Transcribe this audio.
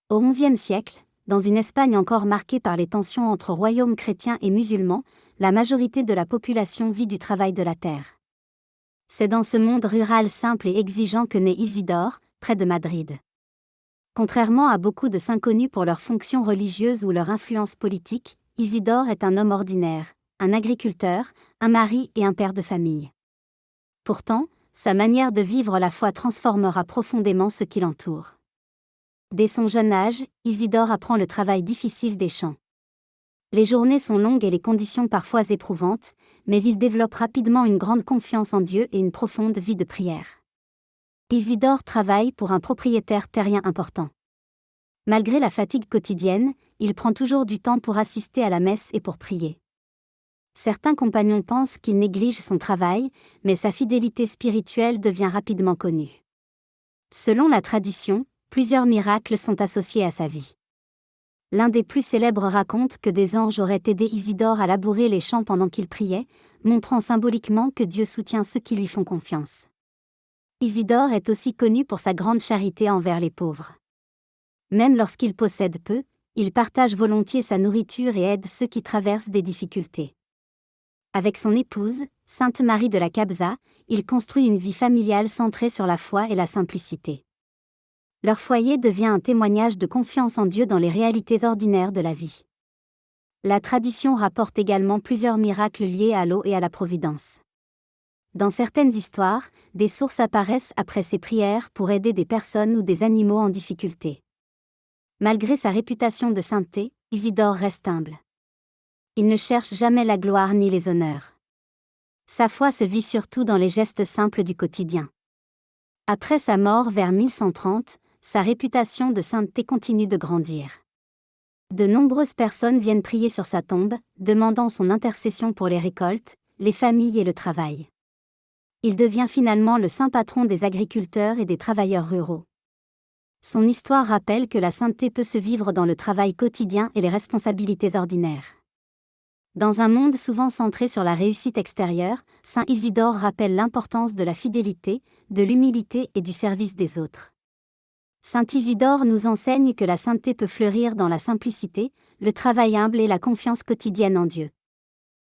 Au XIe siècle, dans une Espagne encore marquée par les tensions entre royaumes chrétiens et musulmans, la majorité de la population vit du travail de la terre. C'est dans ce monde rural simple et exigeant que naît Isidore, près de Madrid. Contrairement à beaucoup de saints connus pour leur fonction religieuse ou leur influence politique, Isidore est un homme ordinaire, un agriculteur, un mari et un père de famille. Pourtant, sa manière de vivre la foi transformera profondément ce qui l'entoure. Dès son jeune âge, Isidore apprend le travail difficile des champs. Les journées sont longues et les conditions parfois éprouvantes, mais il développe rapidement une grande confiance en Dieu et une profonde vie de prière. Isidore travaille pour un propriétaire terrien important. Malgré la fatigue quotidienne, il prend toujours du temps pour assister à la messe et pour prier. Certains compagnons pensent qu'il néglige son travail, mais sa fidélité spirituelle devient rapidement connue. Selon la tradition, plusieurs miracles sont associés à sa vie. L'un des plus célèbres raconte que des anges auraient aidé Isidore à labourer les champs pendant qu'il priait, montrant symboliquement que Dieu soutient ceux qui lui font confiance. Isidore est aussi connu pour sa grande charité envers les pauvres. Même lorsqu'il possède peu, il partage volontiers sa nourriture et aide ceux qui traversent des difficultés. Avec son épouse, Sainte Marie de la Cabza, il construit une vie familiale centrée sur la foi et la simplicité. Leur foyer devient un témoignage de confiance en Dieu dans les réalités ordinaires de la vie. La tradition rapporte également plusieurs miracles liés à l'eau et à la providence. Dans certaines histoires, des sources apparaissent après ses prières pour aider des personnes ou des animaux en difficulté. Malgré sa réputation de sainteté, Isidore reste humble. Il ne cherche jamais la gloire ni les honneurs. Sa foi se vit surtout dans les gestes simples du quotidien. Après sa mort vers 1130, sa réputation de sainteté continue de grandir. De nombreuses personnes viennent prier sur sa tombe, demandant son intercession pour les récoltes, les familles et le travail. Il devient finalement le saint patron des agriculteurs et des travailleurs ruraux. Son histoire rappelle que la sainteté peut se vivre dans le travail quotidien et les responsabilités ordinaires. Dans un monde souvent centré sur la réussite extérieure, saint Isidore rappelle l'importance de la fidélité, de l'humilité et du service des autres. Saint Isidore nous enseigne que la sainteté peut fleurir dans la simplicité, le travail humble et la confiance quotidienne en Dieu.